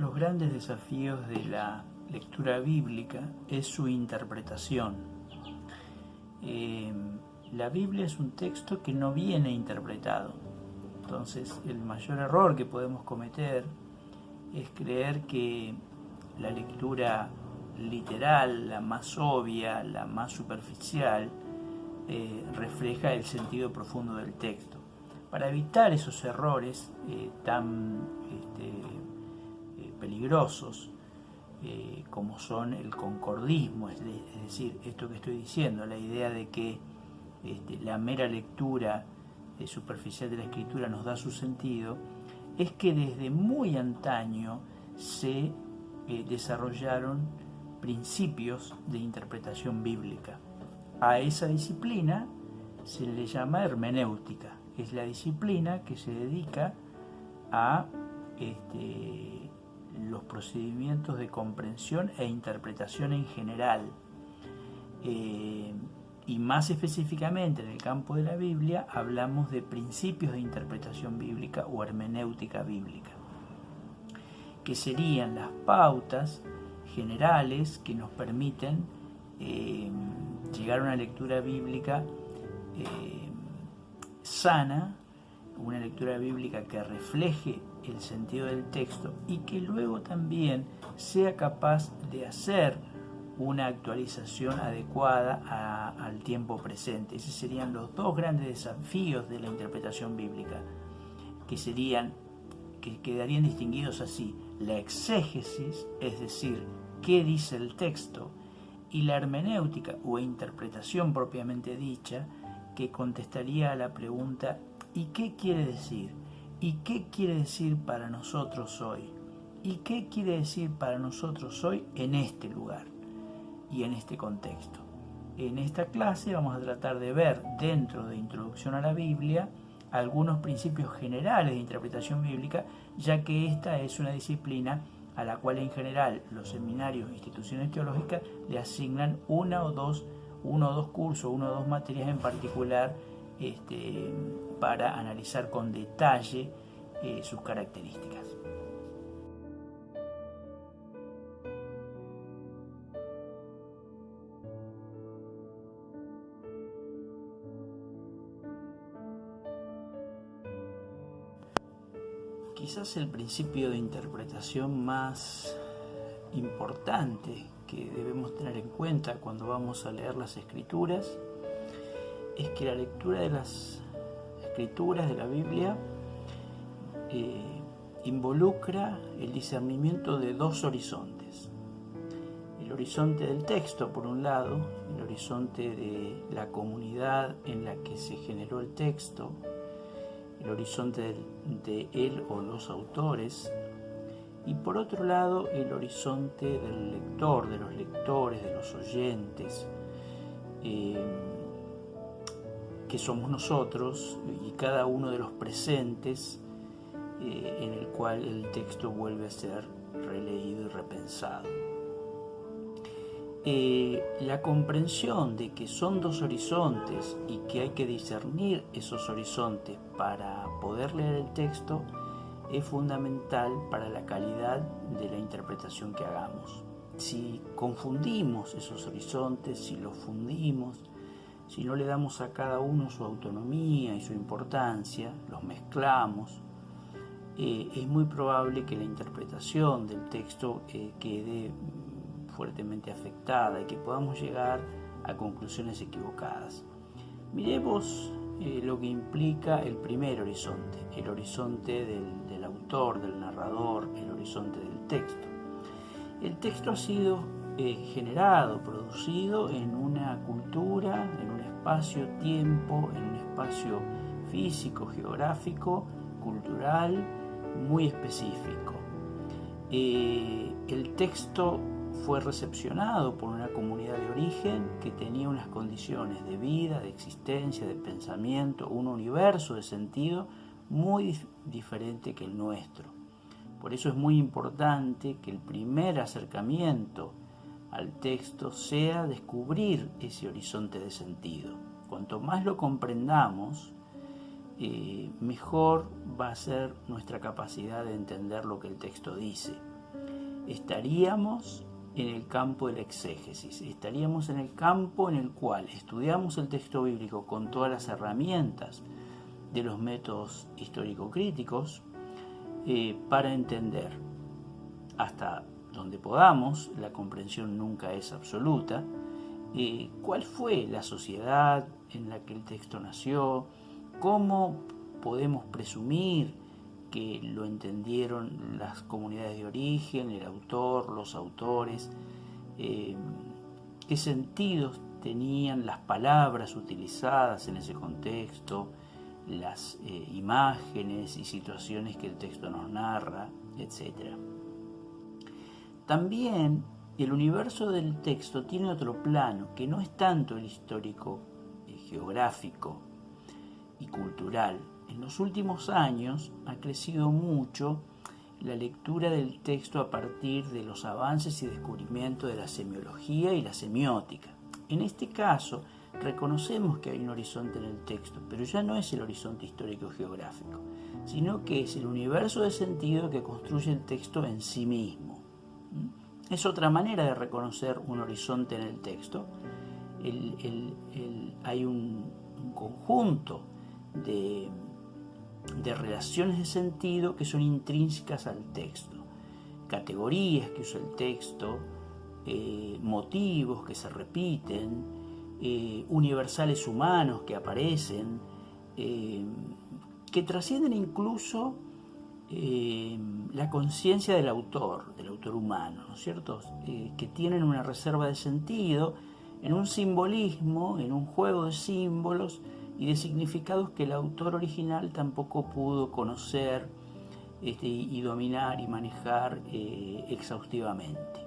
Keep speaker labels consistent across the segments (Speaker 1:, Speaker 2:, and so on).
Speaker 1: los grandes desafíos de la lectura bíblica es su interpretación. La Biblia es un texto que no viene interpretado. Entonces, el mayor error que podemos cometer es creer que la lectura literal, la más obvia, la más superficial, refleja el sentido profundo del texto. Para evitar esos errores tan peligrosos como son el concordismo, es decir, esto que estoy diciendo, la idea de que la mera lectura superficial de la escritura nos da su sentido, es que desde muy antaño se desarrollaron principios de interpretación bíblica. A esa disciplina se le llama hermenéutica. Es la disciplina que se dedica a los procedimientos de comprensión e interpretación en general. Y más específicamente en el campo de la Biblia hablamos de principios de interpretación bíblica o hermenéutica bíblica, que serían las pautas generales que nos permiten llegar a una lectura bíblica sana, una lectura bíblica que refleje el sentido del texto y que luego también sea capaz de hacer una actualización adecuada al tiempo presente. Esos serían los dos grandes desafíos de la interpretación bíblica, que quedarían distinguidos así: la exégesis, es decir, qué dice el texto, y la hermenéutica o interpretación propiamente dicha, que contestaría a la pregunta ¿y qué quiere decir? ¿Y qué quiere decir para nosotros hoy? ¿Y qué quiere decir para nosotros hoy en este lugar y en este contexto? En esta clase vamos a tratar de ver, dentro de Introducción a la Biblia, algunos principios generales de interpretación bíblica, ya que esta es una disciplina a la cual en general los seminarios e instituciones teológicas le asignan uno o dos cursos, una o dos materias en particular para analizar con detalle sus características. Quizás el principio de interpretación más importante que debemos tener en cuenta cuando vamos a leer las Escrituras es que la lectura de las Escrituras de la Biblia involucra el discernimiento de dos horizontes. El horizonte del texto, por un lado, el horizonte de la comunidad en la que se generó el texto, el horizonte de él o los autores, y por otro lado el horizonte del lector, de los lectores, de los oyentes, que somos nosotros y cada uno de los presentes, en el cual el texto vuelve a ser releído y repensado. La comprensión de que son dos horizontes y que hay que discernir esos horizontes para poder leer el texto es fundamental para la calidad de la interpretación que hagamos. Si confundimos esos horizontes, si los fundimos, si no le damos a cada uno su autonomía y su importancia, los mezclamos, es muy probable que la interpretación del texto quede fuertemente afectada y que podamos llegar a conclusiones equivocadas. Miremos lo que implica el primer horizonte, el horizonte del autor, del narrador, el horizonte del texto. El texto ha sido generado, producido en una cultura, en un espacio-tiempo, en un espacio físico, geográfico, cultural, muy específico. El texto fue recepcionado por una comunidad de origen que tenía unas condiciones de vida, de existencia, de pensamiento, un universo de sentido muy diferente que el nuestro. Por eso es muy importante que el primer acercamiento al texto sea descubrir ese horizonte de sentido. Cuanto más lo comprendamos, mejor va a ser nuestra capacidad de entender lo que el texto dice. estaríamos en el campo de la exégesis, estaríamos en el campo en el cual estudiamos el texto bíblico con todas las herramientas de los métodos histórico-críticos para entender hasta donde podamos, la comprensión nunca es absoluta, cuál fue la sociedad en la que el texto nació, cómo podemos presumir que lo entendieron las comunidades de origen, el autor, los autores, qué sentidos tenían las palabras utilizadas en ese contexto, las imágenes y situaciones que el texto nos narra, etc. También el universo del texto tiene otro plano, que no es tanto el histórico, geográfico y cultural. En los últimos años ha crecido mucho la lectura del texto a partir de los avances y descubrimientos de la semiología y la semiótica. En este caso, reconocemos que hay un horizonte en el texto, pero ya no es el horizonte histórico-geográfico, sino que es el universo de sentido que construye el texto en sí mismo. Es otra manera de reconocer un horizonte en el texto. Hay un conjunto de relaciones de sentido que son intrínsecas al texto, categorías que usa el texto, motivos que se repiten, universales humanos que aparecen, que trascienden incluso la conciencia del autor humano, ¿no es cierto? Que tienen una reserva de sentido en un simbolismo, en un juego de símbolos y de significados que el autor original tampoco pudo conocer y dominar y manejar exhaustivamente.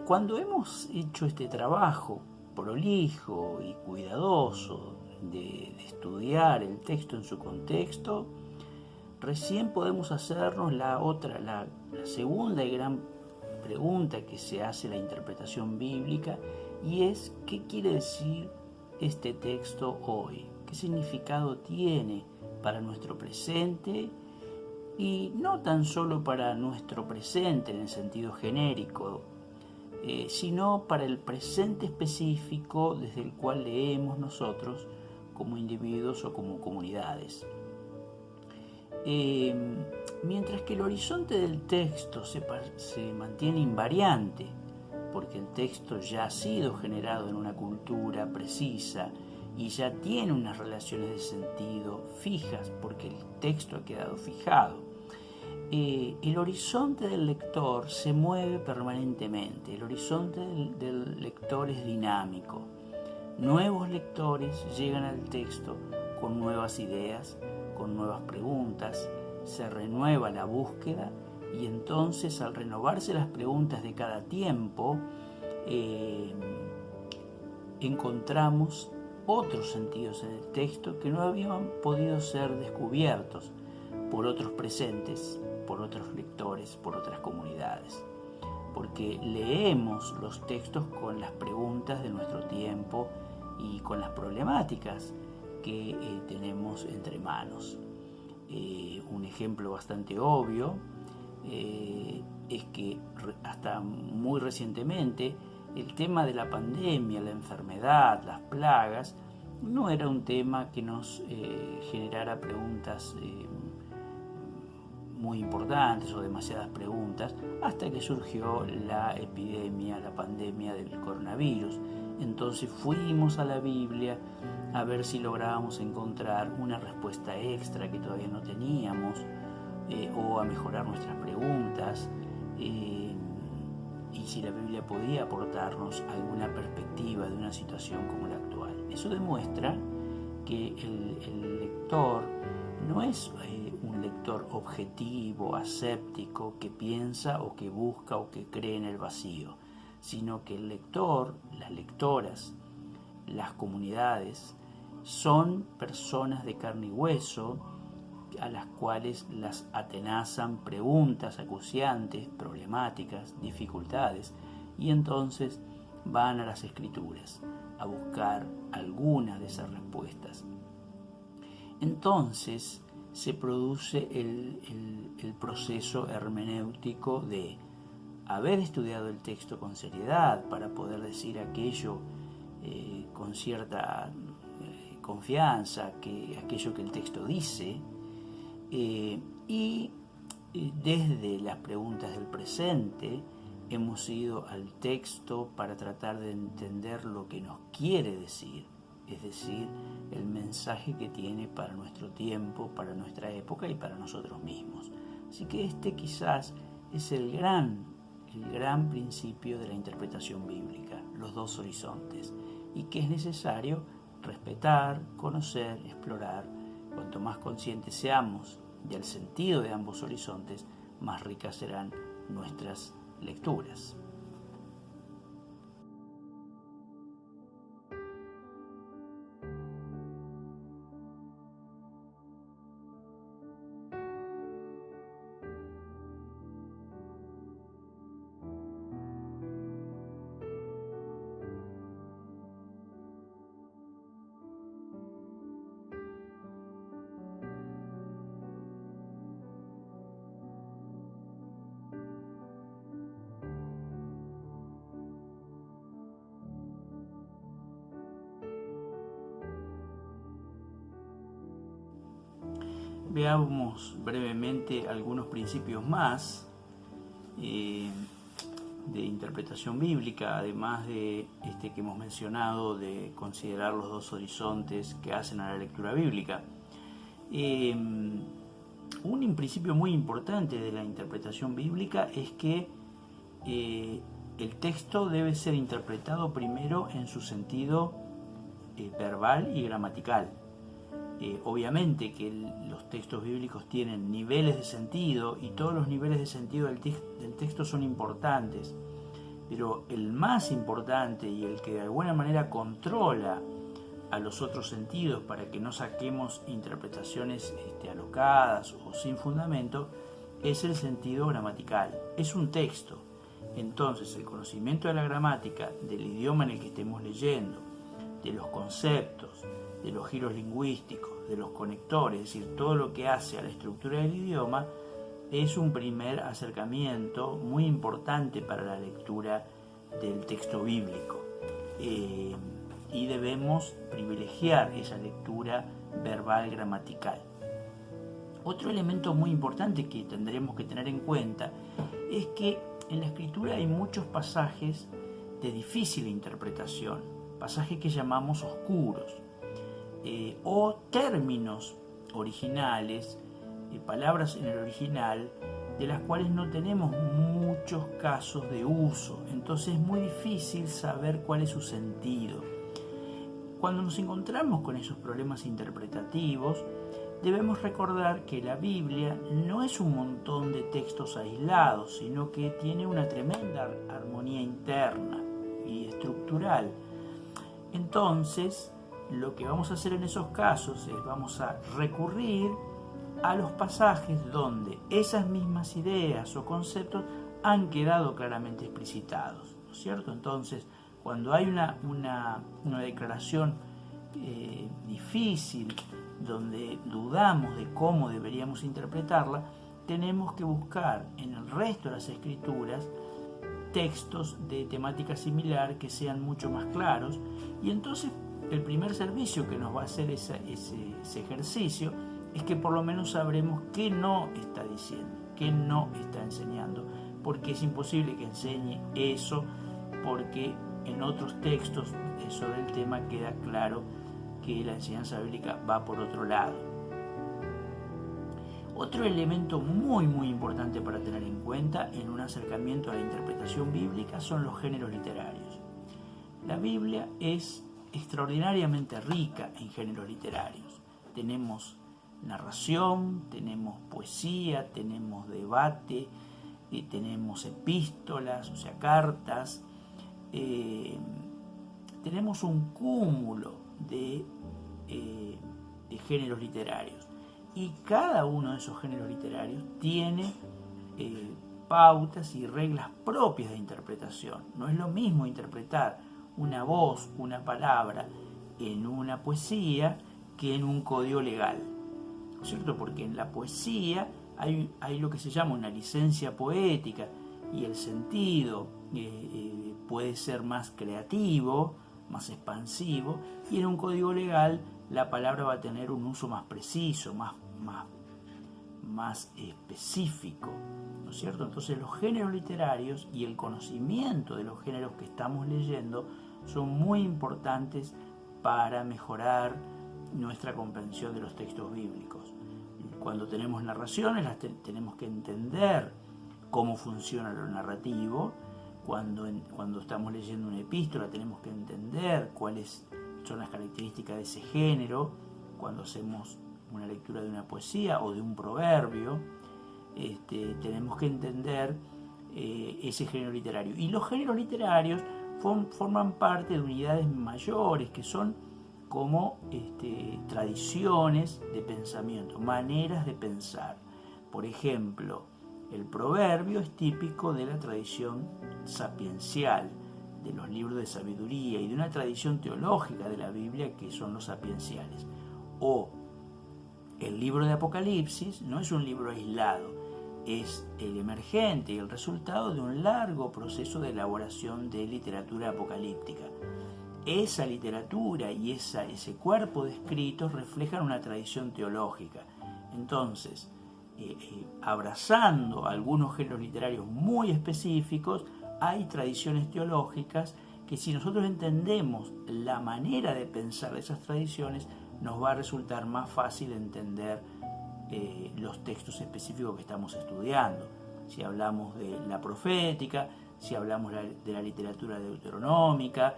Speaker 1: Cuando hemos hecho este trabajo prolijo y cuidadoso de estudiar el texto en su contexto, recién podemos hacernos la segunda y gran pregunta que se hace la interpretación bíblica, y es: ¿qué quiere decir este texto hoy? ¿Qué significado tiene para nuestro presente? Y no tan solo para nuestro presente en el sentido genérico, sino para el presente específico desde el cual leemos nosotros como individuos o como comunidades. Mientras que el horizonte del texto se mantiene invariante, porque el texto ya ha sido generado en una cultura precisa y ya tiene unas relaciones de sentido fijas, porque el texto ha quedado fijado, el horizonte del lector se mueve permanentemente. El horizonte del lector es dinámico. Nuevos lectores llegan al texto con nuevas ideas, con nuevas preguntas, se renueva la búsqueda, y entonces, al renovarse las preguntas de cada tiempo, encontramos otros sentidos en el texto que no habían podido ser descubiertos por otros presentes, por otros lectores, por otras comunidades, porque leemos los textos con las preguntas de nuestro tiempo y con las problemáticas que tenemos entre manos. Un ejemplo bastante obvio es que hasta muy recientemente el tema de la pandemia, la enfermedad, las plagas, no era un tema que nos generara preguntas muy importantes o demasiadas preguntas, hasta que surgió la epidemia, la pandemia del coronavirus. Entonces fuimos a la Biblia a ver si lográbamos encontrar una respuesta extra que todavía no teníamos, o a mejorar nuestras preguntas, y si la Biblia podía aportarnos alguna perspectiva de una situación como la actual. Eso demuestra que el lector no es un lector objetivo, aséptico, que piensa o que busca o que cree en el vacío, sino que el lector, las lectoras, las comunidades, son personas de carne y hueso a las cuales las atenazan preguntas acuciantes, problemáticas, dificultades, y entonces van a las Escrituras a buscar algunas de esas respuestas. Entonces se produce el proceso hermenéutico de haber estudiado el texto con seriedad para poder decir aquello con cierta confianza, aquello que el texto dice, y desde las preguntas del presente hemos ido al texto para tratar de entender lo que nos quiere decir, es decir, el mensaje que tiene para nuestro tiempo, para nuestra época y para nosotros mismos. Así que este quizás es el gran principio de la interpretación bíblica, los dos horizontes, y que es necesario respetar, conocer, explorar. Cuanto más conscientes seamos del sentido de ambos horizontes, más ricas serán nuestras lecturas. Veamos brevemente algunos principios más de interpretación bíblica, además de este que hemos mencionado, de considerar los dos horizontes que hacen a la lectura bíblica. Un principio muy importante de la interpretación bíblica es que el texto debe ser interpretado primero en su sentido verbal y gramatical. Obviamente que los textos bíblicos tienen niveles de sentido y todos los niveles de sentido del texto son importantes, pero el más importante y el que de alguna manera controla a los otros sentidos para que no saquemos interpretaciones alocadas o sin fundamento es el sentido gramatical. Es un texto. Entonces el conocimiento de la gramática, del idioma en el que estemos leyendo, de los conceptos, de los giros lingüísticos, de los conectores, es decir, todo lo que hace a la estructura del idioma, es un primer acercamiento muy importante para la lectura del texto bíblico. Y debemos privilegiar esa lectura verbal gramatical. Otro elemento muy importante que tendremos que tener en cuenta es que en la escritura hay muchos pasajes de difícil interpretación, pasajes que llamamos oscuros, o términos originales, palabras en el original, de las cuales no tenemos muchos casos de uso. Entonces es muy difícil saber cuál es su sentido. Cuando nos encontramos con esos problemas interpretativos, debemos recordar que la Biblia no es un montón de textos aislados, sino que tiene una tremenda armonía interna y estructural. Entonces, lo que vamos a hacer en esos casos es vamos a recurrir a los pasajes donde esas mismas ideas o conceptos han quedado claramente explicitados, ¿no es cierto? Entonces, cuando hay una declaración difícil, donde dudamos de cómo deberíamos interpretarla, tenemos que buscar en el resto de las escrituras textos de temática similar que sean mucho más claros, y entonces el primer servicio que nos va a hacer ese ejercicio es que por lo menos sabremos qué no está diciendo, qué no está enseñando, porque es imposible que enseñe eso, porque en otros textos sobre el tema queda claro que la enseñanza bíblica va por otro lado. Otro elemento muy importante para tener en cuenta en un acercamiento a la interpretación bíblica son los géneros literarios. La Biblia es extraordinariamente rica en géneros literarios. Tenemos narración, tenemos poesía, tenemos debate, tenemos epístolas, o sea, cartas, tenemos un cúmulo de géneros literarios, y cada uno de esos géneros literarios tiene pautas y reglas propias de interpretación. No es lo mismo interpretar una voz, una palabra en una poesía que en un código legal. ¿no es cierto? Porque en la poesía hay lo que se llama una licencia poética y el sentido puede ser más creativo, más expansivo, y en un código legal la palabra va a tener un uso más preciso, más específico, ¿no es cierto? Entonces los géneros literarios y el conocimiento de los géneros que estamos leyendo son muy importantes para mejorar nuestra comprensión de los textos bíblicos. Cuando tenemos narraciones, tenemos que entender cómo funciona lo narrativo. Cuando estamos leyendo una epístola, tenemos que entender cuáles son las características de ese género. Cuando hacemos una lectura de una poesía o de un proverbio, tenemos que entender ese género literario. Y los géneros literarios forman parte de unidades mayores que son como tradiciones de pensamiento, maneras de pensar. Por ejemplo, el proverbio es típico de la tradición sapiencial, de los libros de sabiduría y de una tradición teológica de la Biblia que son los sapienciales. O el libro de Apocalipsis no es un libro aislado, es el emergente y el resultado de un largo proceso de elaboración de literatura apocalíptica. Esa literatura y ese cuerpo de escritos reflejan una tradición teológica. Entonces, abrazando algunos géneros literarios muy específicos, hay tradiciones teológicas que, si nosotros entendemos la manera de pensar de esas tradiciones, nos va a resultar más fácil entender los textos específicos que estamos estudiando. Si hablamos de la profética, si hablamos de la literatura deuteronómica,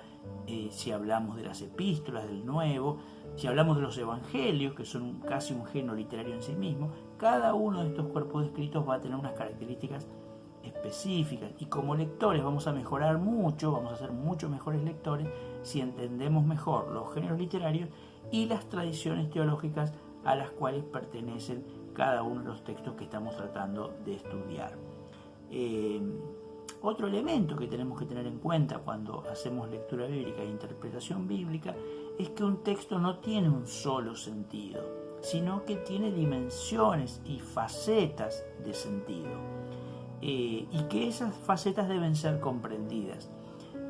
Speaker 1: si hablamos de las epístolas del Nuevo, si hablamos de los evangelios, que son casi un género literario en sí mismo, cada uno de estos cuerpos de escritos va a tener unas características específicas, y como lectores vamos a mejorar mucho, vamos a ser mucho mejores lectores si entendemos mejor los géneros literarios y las tradiciones teológicas a las cuales pertenecen cada uno de los textos que estamos tratando de estudiar. Otro elemento que tenemos que tener en cuenta cuando hacemos lectura bíblica e interpretación bíblica es que un texto no tiene un solo sentido, sino que tiene dimensiones y facetas de sentido, y que esas facetas deben ser comprendidas.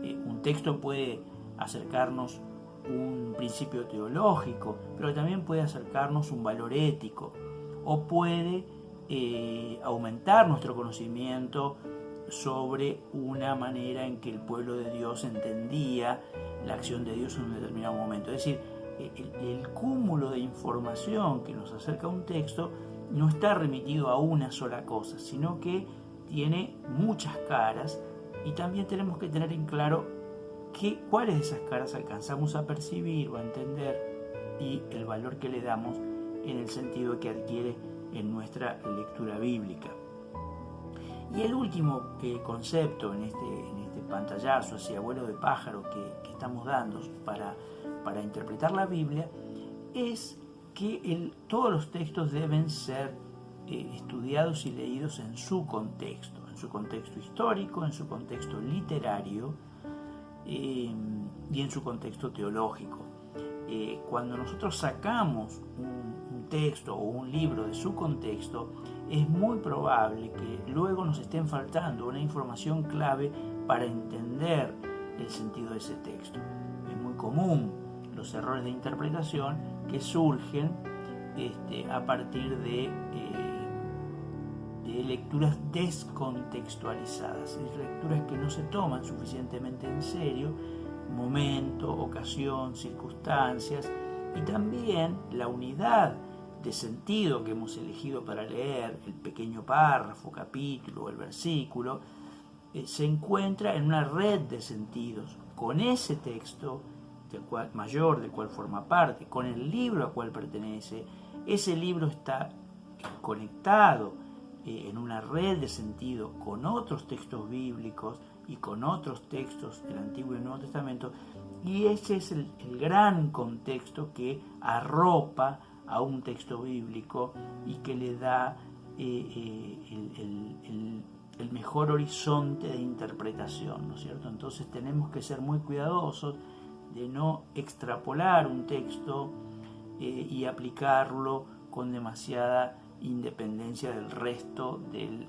Speaker 1: Un texto puede acercarnos un principio teológico, pero también puede acercarnos un valor ético, o puede aumentar nuestro conocimiento sobre una manera en que el pueblo de Dios entendía la acción de Dios en un determinado momento. Es decir, el cúmulo de información que nos acerca a un texto no está remitido a una sola cosa, sino que tiene muchas caras, y también tenemos que tener en claro cuáles de esas caras alcanzamos a percibir o a entender y el valor que le damos en el sentido que adquiere en nuestra lectura bíblica. Y el último concepto en este pantallazo, así abuelo de pájaro, que estamos dando para interpretar la Biblia, es que todos los textos deben ser estudiados y leídos en su contexto histórico, en su contexto literario y en su contexto teológico. Cuando nosotros sacamos un texto o un libro de su contexto, es muy probable que luego nos estén faltando una información clave para entender el sentido de ese texto. Es muy común los errores de interpretación que surgen a partir de lecturas descontextualizadas, lecturas que no se toman suficientemente en serio momento, ocasión, circunstancias, y también la unidad de sentido que hemos elegido para leer, el pequeño párrafo, capítulo o el versículo, se encuentra en una red de sentidos con ese texto mayor del cual forma parte, con el libro al cual pertenece. Ese libro está conectado en una red de sentido con otros textos bíblicos y con otros textos del Antiguo y el Nuevo Testamento, y ese es el gran contexto que arropa a un texto bíblico y que le da el mejor horizonte de interpretación, ¿no es cierto? Entonces tenemos que ser muy cuidadosos de no extrapolar un texto y aplicarlo con demasiada independencia del resto de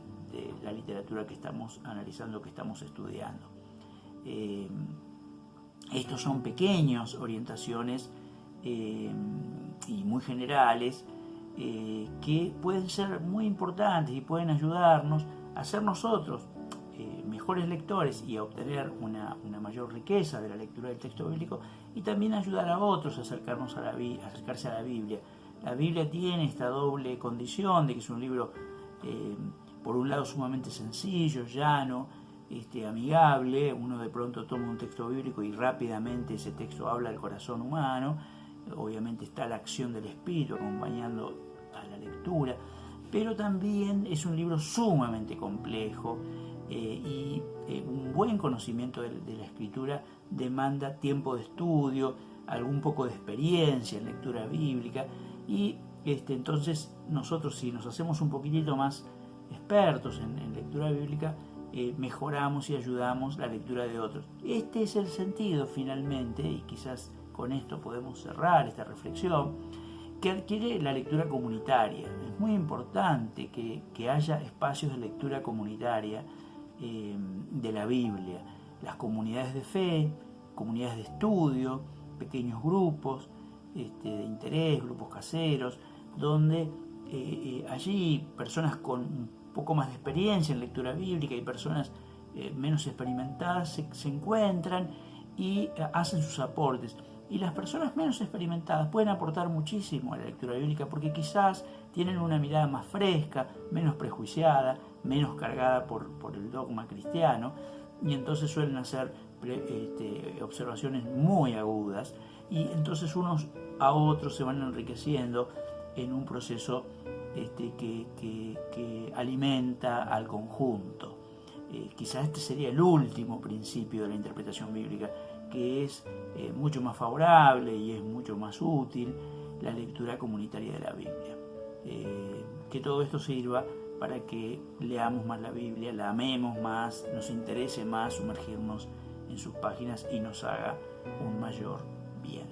Speaker 1: la literatura que estamos analizando, que estamos estudiando. Estos son pequeñas orientaciones y muy generales que pueden ser muy importantes y pueden ayudarnos a ser nosotros mejores lectores y a obtener una mayor riqueza de la lectura del texto bíblico, y también ayudar a otros a acercarse a la Biblia. La Biblia tiene esta doble condición de que es un libro, por un lado, sumamente sencillo, llano, amigable. Uno de pronto toma un texto bíblico y rápidamente ese texto habla al corazón humano. Obviamente está la acción del Espíritu acompañando a la lectura, pero también es un libro sumamente complejo, y un buen conocimiento de la escritura demanda tiempo de estudio, algún poco de experiencia en lectura bíblica, y entonces nosotros, si nos hacemos un poquitito más expertos en lectura bíblica, mejoramos y ayudamos la lectura de otros. Este es el sentido, finalmente, y quizás con esto podemos cerrar esta reflexión, que adquiere la lectura comunitaria. Es muy importante que haya espacios de lectura comunitaria de la Biblia. Las comunidades de fe, comunidades de estudio, pequeños grupos de interés, grupos caseros, donde allí personas con un poco más de experiencia en lectura bíblica y personas menos experimentadas se encuentran y hacen sus aportes. Y las personas menos experimentadas pueden aportar muchísimo a la lectura bíblica porque quizás tienen una mirada más fresca, menos prejuiciada, menos cargada por el dogma cristiano, y entonces suelen hacer observaciones muy agudas, y entonces unos a otros se van enriqueciendo en un proceso que alimenta al conjunto. Quizás este sería el último principio de la interpretación bíblica, que es mucho más favorable y es mucho más útil, la lectura comunitaria de la Biblia. Que todo esto sirva para que leamos más la Biblia, la amemos más, nos interese más sumergirnos en sus páginas y nos haga un mayor bien.